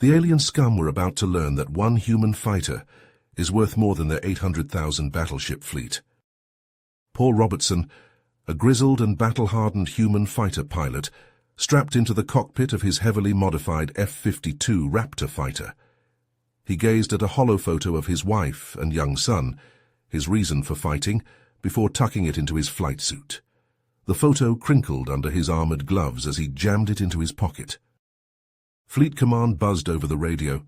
The alien scum were about to learn that one human fighter is worth more than their 800,000 battleship fleet. Paul Robertson, a grizzled and battle-hardened human fighter pilot, strapped into the cockpit of his heavily modified F-52 Raptor fighter. He gazed at a hollow photo of his wife and young son, his reason for fighting, before tucking it into his flight suit. The photo crinkled under his armored gloves as he jammed it into his pocket. Fleet Command buzzed over the radio.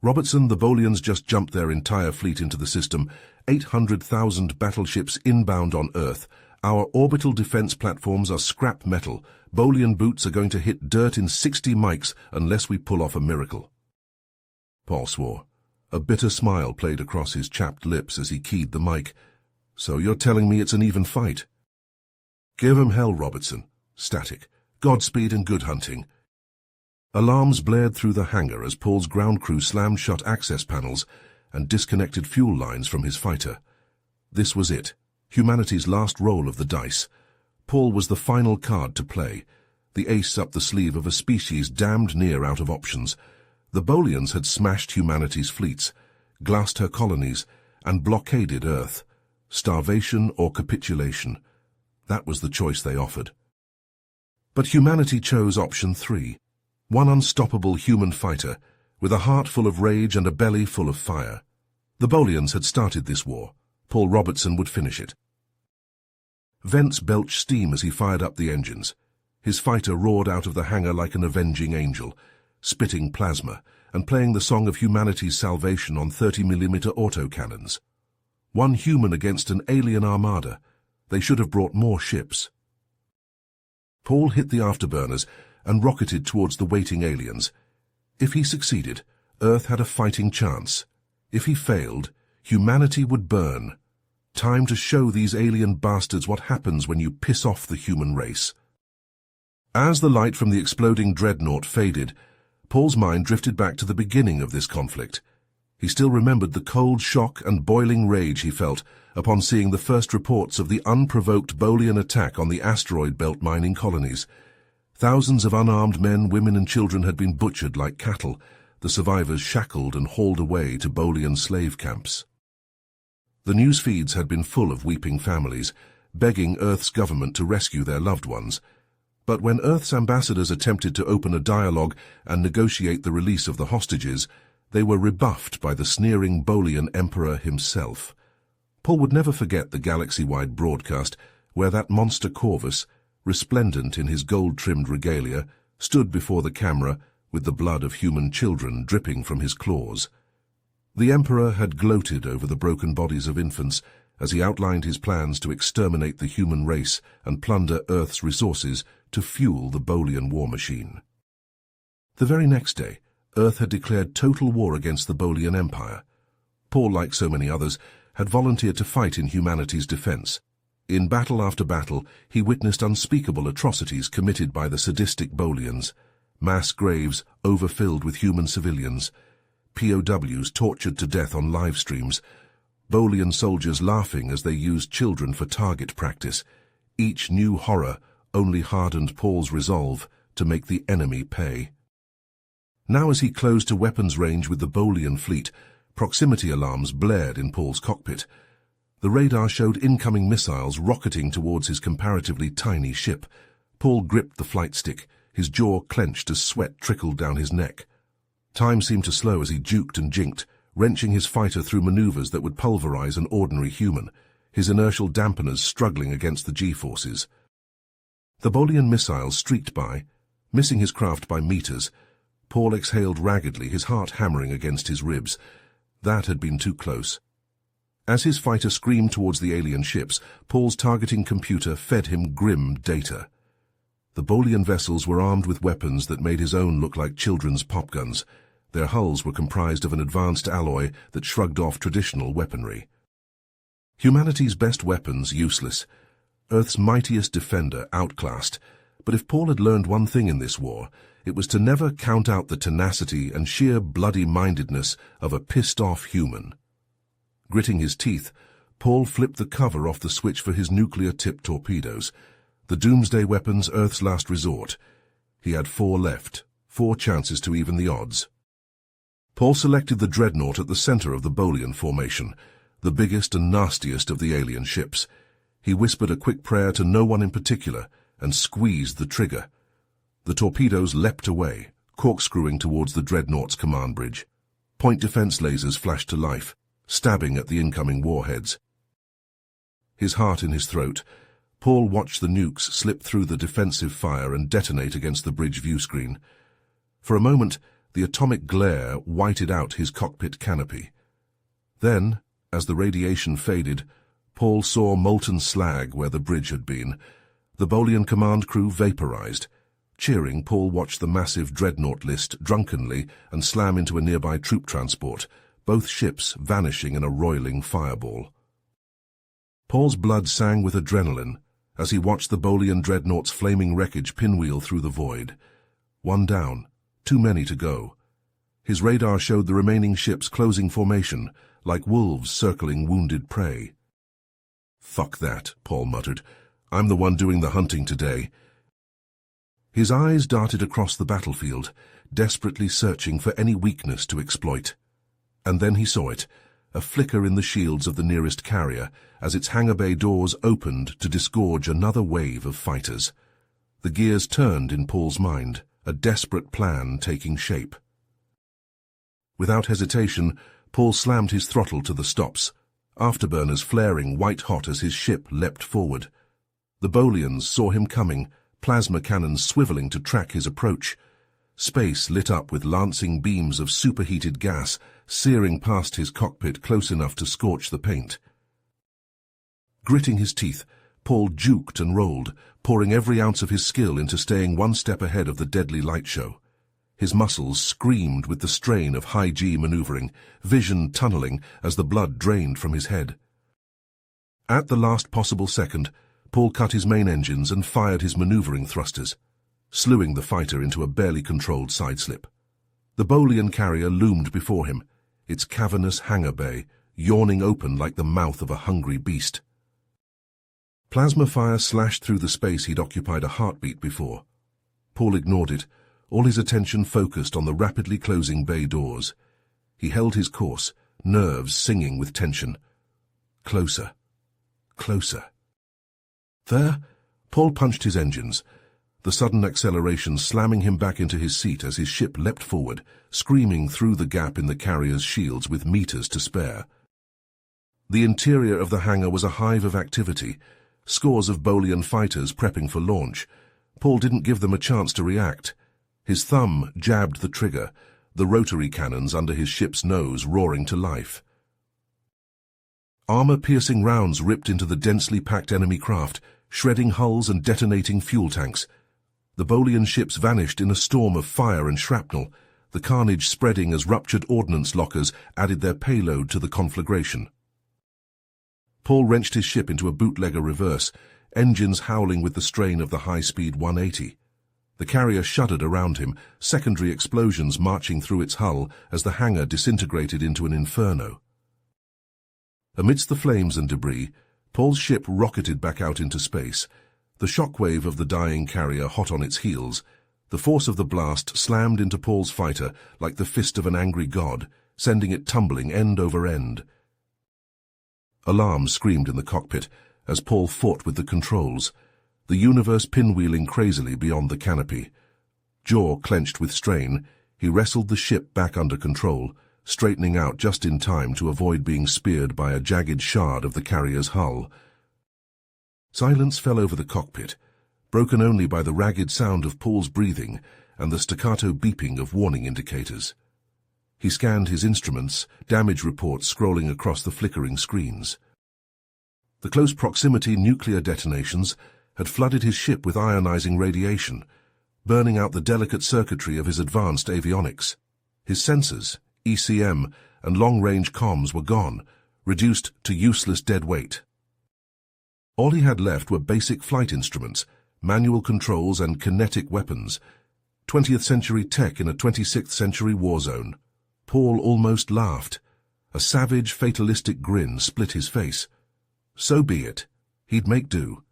"Robertson, the Bolians just jumped their entire fleet into the system. 800,000 battleships inbound on Earth. Our orbital defense platforms are scrap metal. Bolian boots are going to hit dirt in 60 mics unless we pull off a miracle." Paul swore. A bitter smile played across his chapped lips as he keyed the mic. "So you're telling me it's an even fight?" "Give 'em hell, Robertson." Static. "Godspeed and good hunting." Alarms blared through the hangar as Paul's ground crew slammed shut access panels and disconnected fuel lines from his fighter. This was it, humanity's last roll of the dice. Paul was the final card to play, the ace up the sleeve of a species damned near out of options. The Bolians had smashed humanity's fleets, glassed her colonies, and blockaded Earth. Starvation or capitulation. That was the choice they offered. But humanity chose option 3. One unstoppable human fighter, with a heart full of rage and a belly full of fire. The Bolians had started this war. Paul Robertson would finish it. Vents belched steam as he fired up the engines. His fighter roared out of the hangar like an avenging angel, spitting plasma and playing the song of humanity's salvation on 30mm autocannons. One human against an alien armada. They should have brought more ships. Paul hit the afterburners and rocketed towards the waiting aliens. If he succeeded, Earth had a fighting chance. If he failed, humanity would burn. Time to show these alien bastards what happens when you piss off the human race. As the light from the exploding dreadnought faded, Paul's mind drifted back to the beginning of this conflict. He still remembered the cold shock and boiling rage he felt upon seeing the first reports of the unprovoked Bolian attack on the asteroid belt mining colonies. Thousands of unarmed men, women and children had been butchered like cattle, the survivors shackled and hauled away to Bolian slave camps. The news feeds had been full of weeping families, begging Earth's government to rescue their loved ones. But when Earth's ambassadors attempted to open a dialogue and negotiate the release of the hostages, they were rebuffed by the sneering Bolian emperor himself. Paul would never forget the galaxy-wide broadcast where that monster Corvus, resplendent in his gold-trimmed regalia, stood before the camera with the blood of human children dripping from his claws. The Emperor had gloated over the broken bodies of infants as he outlined his plans to exterminate the human race and plunder Earth's resources to fuel the Bolian war machine. The very next day, Earth had declared total war against the Bolian Empire. Paul, like so many others, had volunteered to fight in humanity's defense. In battle after battle, he witnessed unspeakable atrocities committed by the sadistic Bolians, mass graves overfilled with human civilians, POWs tortured to death on live streams, Bolian soldiers laughing as they used children for target practice. Each new horror only hardened Paul's resolve to make the enemy pay. Now as he closed to weapons range with the Bolian fleet, proximity alarms blared in Paul's cockpit. The radar showed incoming missiles rocketing towards his comparatively tiny ship. Paul gripped the flight stick, his jaw clenched as sweat trickled down his neck. Time seemed to slow as he juked and jinked, wrenching his fighter through maneuvers that would pulverize an ordinary human, his inertial dampeners struggling against the G-forces. The Bolian missiles streaked by, missing his craft by meters. Paul exhaled raggedly, his heart hammering against his ribs. That had been too close. As his fighter screamed towards the alien ships, Paul's targeting computer fed him grim data. The Bolian vessels were armed with weapons that made his own look like children's pop guns. Their hulls were comprised of an advanced alloy that shrugged off traditional weaponry. Humanity's best weapons useless. Earth's mightiest defender outclassed. But if Paul had learned one thing in this war, it was to never count out the tenacity and sheer bloody-mindedness of a pissed-off human. Gritting his teeth, Paul flipped the cover off the switch for his nuclear-tipped torpedoes, the doomsday weapons Earth's last resort. He had 4 left, 4 chances to even the odds. Paul selected the dreadnought at the center of the Bolian formation, the biggest and nastiest of the alien ships. He whispered a quick prayer to no one in particular and squeezed the trigger. The torpedoes leapt away, corkscrewing towards the dreadnought's command bridge. Point defense lasers flashed to life, stabbing at the incoming warheads. His heart in his throat, Paul watched the nukes slip through the defensive fire and detonate against the bridge view screen. For a moment, the atomic glare whited out his cockpit canopy. Then, as the radiation faded, Paul saw molten slag where the bridge had been. The Bolian command crew vaporized. Cheering, Paul watched the massive dreadnought list drunkenly and slam into a nearby troop transport, both ships vanishing in a roiling fireball. Paul's blood sang with adrenaline as he watched the Bolian dreadnought's flaming wreckage pinwheel through the void. One down, too many to go. His radar showed the remaining ships closing formation, like wolves circling wounded prey. "Fuck that," Paul muttered. "I'm the one doing the hunting today." His eyes darted across the battlefield, desperately searching for any weakness to exploit. And then he saw it, a flicker in the shields of the nearest carrier, as its hangar bay doors opened to disgorge another wave of fighters. The gears turned in Paul's mind, a desperate plan taking shape. Without hesitation, Paul slammed his throttle to the stops, afterburners flaring white-hot as his ship leapt forward. The Bolians saw him coming, plasma cannons swiveling to track his approach. Space lit up with lancing beams of superheated gas, searing past his cockpit close enough to scorch the paint. Gritting his teeth, Paul juked and rolled, pouring every ounce of his skill into staying one step ahead of the deadly light show. His muscles screamed with the strain of high-G maneuvering, vision tunneling as the blood drained from his head. At the last possible second, Paul cut his main engines and fired his maneuvering thrusters, slewing the fighter into a barely controlled sideslip. The Bolian carrier loomed before him, its cavernous hangar bay yawning open like the mouth of a hungry beast. Plasma fire slashed through the space he'd occupied a heartbeat before. Paul ignored it, all his attention focused on the rapidly closing bay doors. He held his course, nerves singing with tension. Closer. Closer. There, Paul punched his engines, the sudden acceleration slamming him back into his seat as his ship leapt forward, screaming through the gap in the carrier's shields with meters to spare. The interior of the hangar was a hive of activity, scores of Bolian fighters prepping for launch. Paul didn't give them a chance to react. His thumb jabbed the trigger, the rotary cannons under his ship's nose roaring to life. Armor-piercing rounds ripped into the densely packed enemy craft, shredding hulls and detonating fuel tanks. The Bolian ships vanished in a storm of fire and shrapnel, the carnage spreading as ruptured ordnance lockers added their payload to the conflagration. Paul wrenched his ship into a bootlegger reverse, engines howling with the strain of the high-speed 180. The carrier shuddered around him, secondary explosions marching through its hull as the hangar disintegrated into an inferno. Amidst the flames and debris, Paul's ship rocketed back out into space, the shockwave of the dying carrier hot on its heels. The force of the blast slammed into Paul's fighter like the fist of an angry god, sending it tumbling end over end. Alarms screamed in the cockpit as Paul fought with the controls, the universe pinwheeling crazily beyond the canopy. Jaw clenched with strain, he wrestled the ship back under control, straightening out just in time to avoid being speared by a jagged shard of the carrier's hull. Silence fell over the cockpit, broken only by the ragged sound of Paul's breathing and the staccato beeping of warning indicators. He scanned his instruments, damage reports scrolling across the flickering screens. The close proximity nuclear detonations had flooded his ship with ionizing radiation, burning out the delicate circuitry of his advanced avionics. His sensors, ECM, and long-range comms were gone, reduced to useless dead weight. All he had left were basic flight instruments, manual controls and kinetic weapons, 20th century tech in a 26th century war zone. Paul almost laughed. A savage, fatalistic grin split his face. So be it. He'd make do.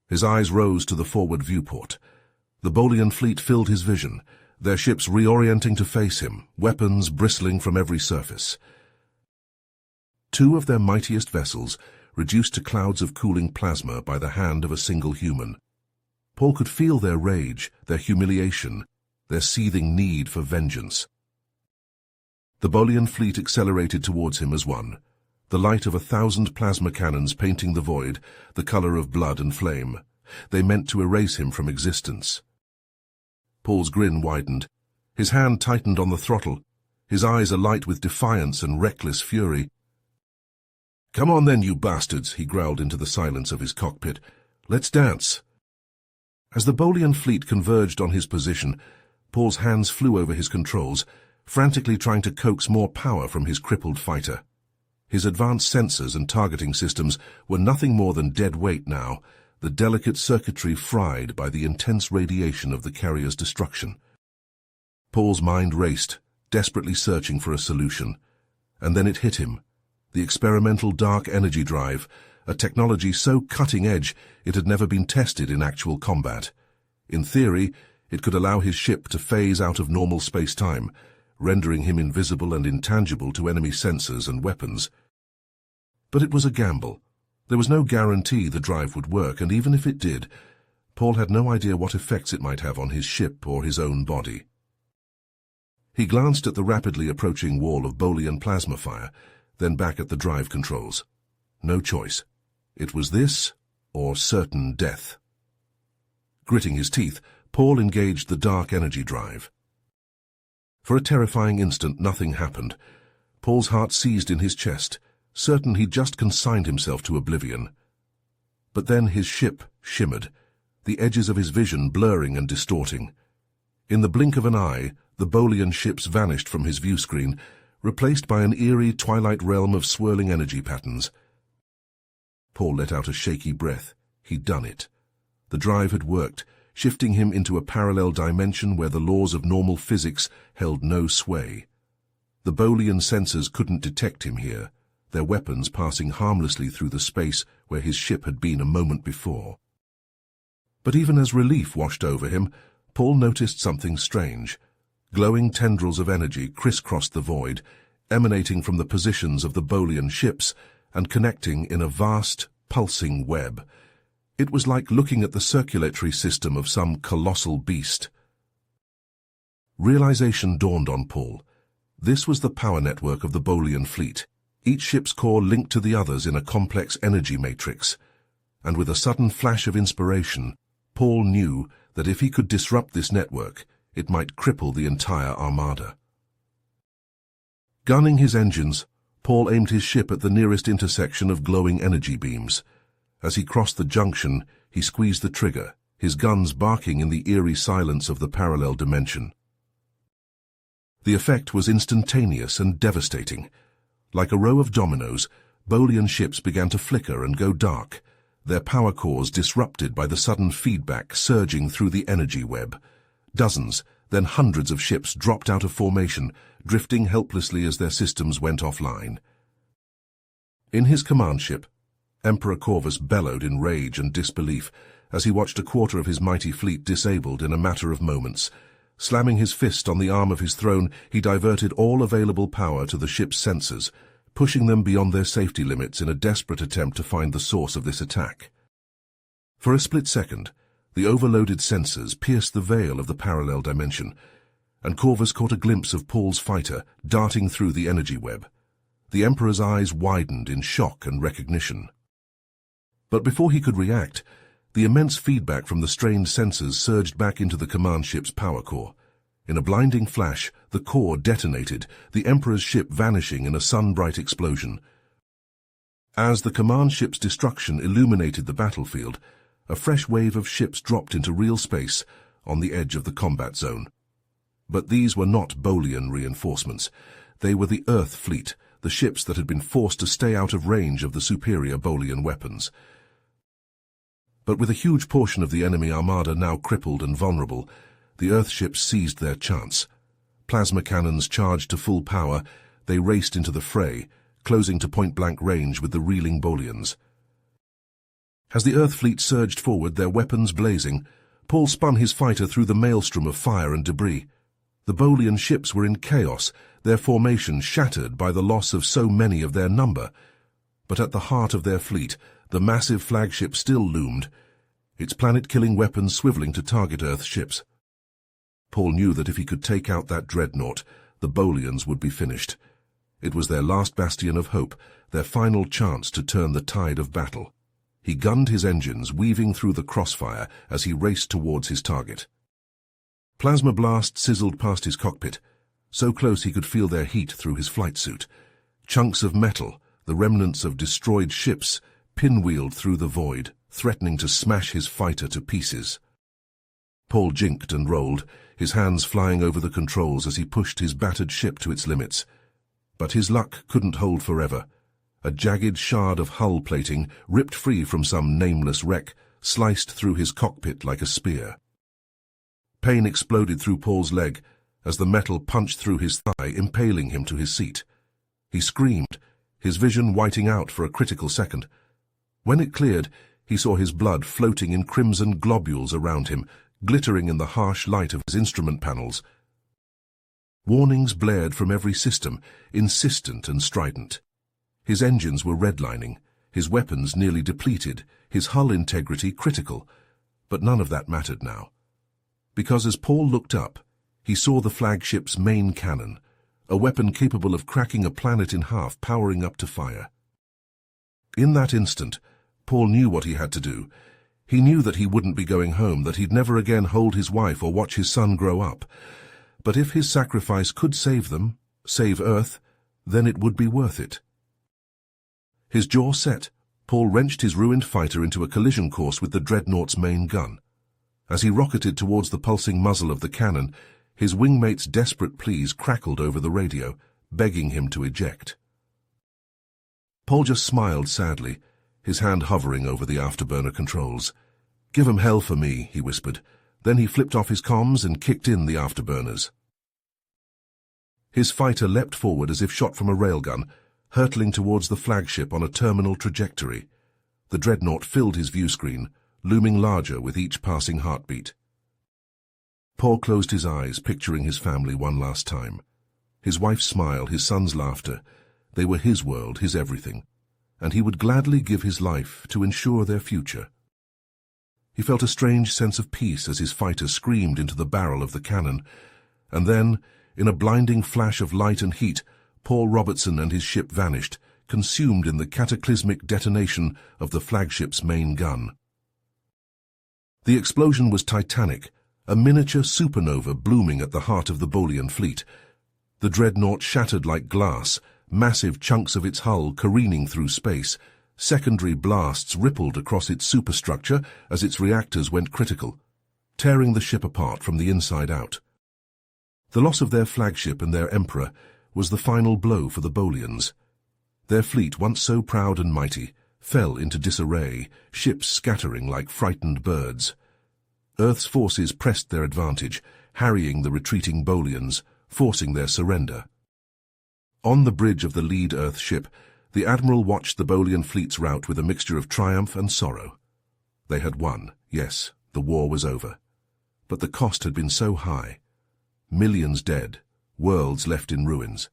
His eyes rose to the forward viewport. The Bolian fleet filled his vision, their ships reorienting to face him, weapons bristling from every surface. Two of their mightiest vessels reduced to clouds of cooling plasma by the hand of a single human. Paul could feel their rage, their humiliation, their seething need for vengeance. The Bolian fleet accelerated towards him as one, the light of 1,000 plasma cannons painting the void, the color of blood and flame. They meant to erase him from existence. Paul's grin widened. His hand tightened on the throttle, his eyes alight with defiance and reckless fury. "Come on then, you bastards," he growled into the silence of his cockpit. "Let's dance." As the Bolian fleet converged on his position, Paul's hands flew over his controls, frantically trying to coax more power from his crippled fighter. His advanced sensors and targeting systems were nothing more than dead weight now, the delicate circuitry fried by the intense radiation of the carrier's destruction. Paul's mind raced, desperately searching for a solution. And then it hit him. The experimental dark energy drive, a technology so cutting-edge it had never been tested in actual combat. In theory, it could allow his ship to phase out of normal space-time, rendering him invisible and intangible to enemy sensors and weapons. But it was a gamble. There was no guarantee the drive would work, and even if it did, Paul had no idea what effects it might have on his ship or his own body. He glanced at the rapidly approaching wall of Bolian plasma fire, then back at the drive controls. No choice. It was this, or certain death. Gritting his teeth, Paul engaged the dark energy drive. For a terrifying instant, nothing happened. Paul's heart seized in his chest, certain he'd just consigned himself to oblivion. But then his ship shimmered, the edges of his vision blurring and distorting. In the blink of an eye, the Bolian ships vanished from his view screen, replaced by an eerie twilight realm of swirling energy patterns. Paul let out a shaky breath. He'd done it. The drive had worked, shifting him into a parallel dimension where the laws of normal physics held no sway. The Bolian sensors couldn't detect him here, their weapons passing harmlessly through the space where his ship had been a moment before. But even as relief washed over him, Paul noticed something strange. Glowing tendrils of energy crisscrossed the void, emanating from the positions of the Bolian ships and connecting in a vast, pulsing web. It was like looking at the circulatory system of some colossal beast. Realization dawned on Paul. This was the power network of the Bolian fleet, each ship's core linked to the others in a complex energy matrix. And with a sudden flash of inspiration, Paul knew that if he could disrupt this network, it might cripple the entire armada. Gunning his engines, Paul aimed his ship at the nearest intersection of glowing energy beams. As he crossed the junction, he squeezed the trigger, his guns barking in the eerie silence of the parallel dimension. The effect was instantaneous and devastating. Like a row of dominoes, Bolian ships began to flicker and go dark, their power cores disrupted by the sudden feedback surging through the energy web. Dozens, then hundreds of ships dropped out of formation, drifting helplessly as their systems went offline. In his command ship, Emperor Corvus bellowed in rage and disbelief as he watched a quarter of his mighty fleet disabled in a matter of moments. Slamming his fist on the arm of his throne, he diverted all available power to the ship's sensors, pushing them beyond their safety limits in a desperate attempt to find the source of this attack. For a split second, the overloaded sensors pierced the veil of the parallel dimension, and Corvus caught a glimpse of Paul's fighter darting through the energy web. The Emperor's eyes widened in shock and recognition. But before he could react, the immense feedback from the strained sensors surged back into the command ship's power core. In a blinding flash, the core detonated, the Emperor's ship vanishing in a sun-bright explosion. As the command ship's destruction illuminated the battlefield, a fresh wave of ships dropped into real space on the edge of the combat zone. But these were not Bolian reinforcements. They were the Earth fleet, the ships that had been forced to stay out of range of the superior Bolian weapons. But with a huge portion of the enemy armada now crippled and vulnerable, the Earth ships seized their chance. Plasma cannons charged to full power, they raced into the fray, closing to point-blank range with the reeling Bolians. As the Earth fleet surged forward, their weapons blazing, Paul spun his fighter through the maelstrom of fire and debris. The Bolian ships were in chaos, their formation shattered by the loss of so many of their number. But at the heart of their fleet, the massive flagship still loomed, its planet-killing weapons swiveling to target Earth ships. Paul knew that if he could take out that dreadnought, the Bolians would be finished. It was their last bastion of hope, their final chance to turn the tide of battle. He gunned his engines, weaving through the crossfire as he raced towards his target. Plasma blasts sizzled past his cockpit, so close he could feel their heat through his flight suit. Chunks of metal, the remnants of destroyed ships, pinwheeled through the void, threatening to smash his fighter to pieces. Paul jinked and rolled, his hands flying over the controls as he pushed his battered ship to its limits. But his luck couldn't hold forever. A jagged shard of hull plating, ripped free from some nameless wreck, sliced through his cockpit like a spear. Pain exploded through Paul's leg as the metal punched through his thigh, impaling him to his seat. He screamed, his vision whiting out for a critical second. When it cleared, he saw his blood floating in crimson globules around him, glittering in the harsh light of his instrument panels. Warnings blared from every system, insistent and strident. His engines were redlining, his weapons nearly depleted, his hull integrity critical, but none of that mattered now. Because as Paul looked up, he saw the flagship's main cannon, a weapon capable of cracking a planet in half, powering up to fire. In that instant, Paul knew what he had to do. He knew that he wouldn't be going home, that he'd never again hold his wife or watch his son grow up. But if his sacrifice could save them, save Earth, then it would be worth it. His jaw set, Paul wrenched his ruined fighter into a collision course with the dreadnought's main gun. As he rocketed towards the pulsing muzzle of the cannon, his wingmate's desperate pleas crackled over the radio, begging him to eject. Paul just smiled sadly, his hand hovering over the afterburner controls. "Give 'em hell for me," he whispered. Then he flipped off his comms and kicked in the afterburners. His fighter leapt forward as if shot from a railgun, hurtling towards the flagship on a terminal trajectory. The dreadnought filled his view screen, looming larger with each passing heartbeat. Paul closed his eyes, picturing his family one last time. His wife's smile, his son's laughter. They were his world, his everything, and he would gladly give his life to ensure their future. He felt a strange sense of peace as his fighter screamed into the barrel of the cannon, and then, in a blinding flash of light and heat, Paul Robertson and his ship vanished, consumed in the cataclysmic detonation of the flagship's main gun. The explosion was titanic, a miniature supernova blooming at the heart of the Bolian fleet. The dreadnought shattered like glass, massive chunks of its hull careening through space. Secondary blasts rippled across its superstructure as its reactors went critical, tearing the ship apart from the inside out. The loss of their flagship and their emperor was the final blow for the Bolians. Their fleet, once so proud and mighty, fell into disarray, ships scattering like frightened birds. Earth's forces pressed their advantage, harrying the retreating Bolians, forcing their surrender. On the bridge of the lead Earth ship, the Admiral watched the Bolian fleet's rout with a mixture of triumph and sorrow. They had won, yes, the war was over. But the cost had been so high. Millions dead, worlds left in ruins,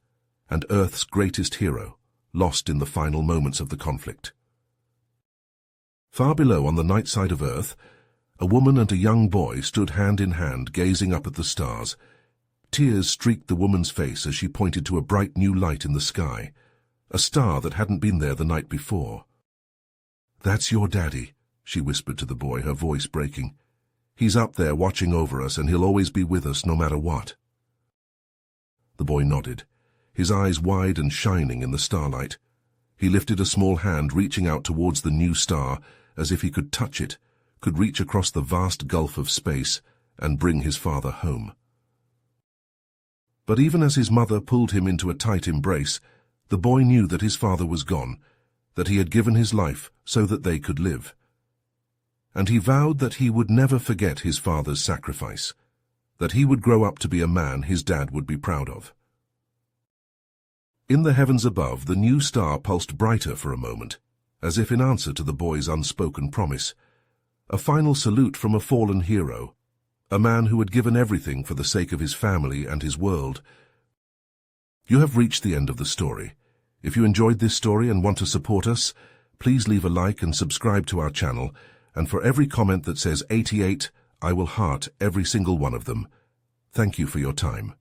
and Earth's greatest hero, lost in the final moments of the conflict. Far below on the night side of Earth, a woman and a young boy stood hand in hand, gazing up at the stars. Tears streaked the woman's face as she pointed to a bright new light in the sky, a star that hadn't been there the night before. "That's your daddy," she whispered to the boy, her voice breaking. "He's up there watching over us, and he'll always be with us no matter what." The boy nodded, his eyes wide and shining in the starlight. He lifted a small hand, reaching out towards the new star, as if he could touch it, could reach across the vast gulf of space and bring his father home. But even as his mother pulled him into a tight embrace, the boy knew that his father was gone, that he had given his life so that they could live. And he vowed that he would never forget his father's sacrifice, that he would grow up to be a man his dad would be proud of. In the heavens above, the new star pulsed brighter for a moment, as if in answer to the boy's unspoken promise. A final salute from a fallen hero, a man who had given everything for the sake of his family and his world. You have reached the end of the story. If you enjoyed this story and want to support us, please leave a like and subscribe to our channel, and for every comment that says 88, I will heart every single one of them. Thank you for your time.